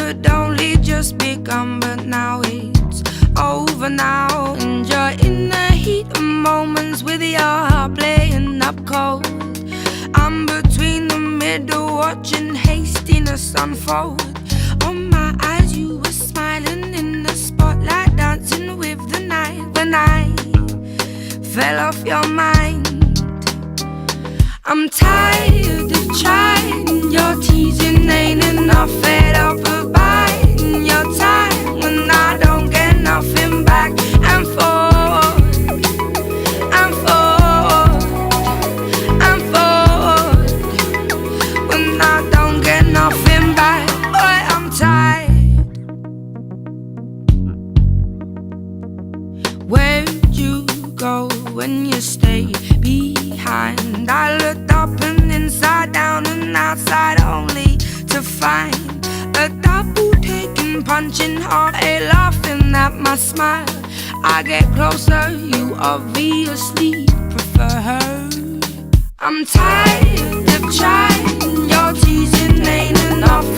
could only just begun, but now it's over now. And you're in the heat of moments with your heart playing up cold. I'm between the middle, watching hastiness unfold. On my eyes you were smiling in the spotlight, dancing with the night. When I fell off your mind, I'm tired of trying. Your teasing ain't enough, fed up of biding your time when I don't get nothing back. And forward, and forward, and forward, when I don't get nothing back. Boy, I'm tired. Where'd you go when you stayed behind? I looked up and inside down and outside only to find a double taking, punching hard, a laughing at my smile. I get closer, you obviously prefer her. I'm tired of trying, your teasing ain't enough.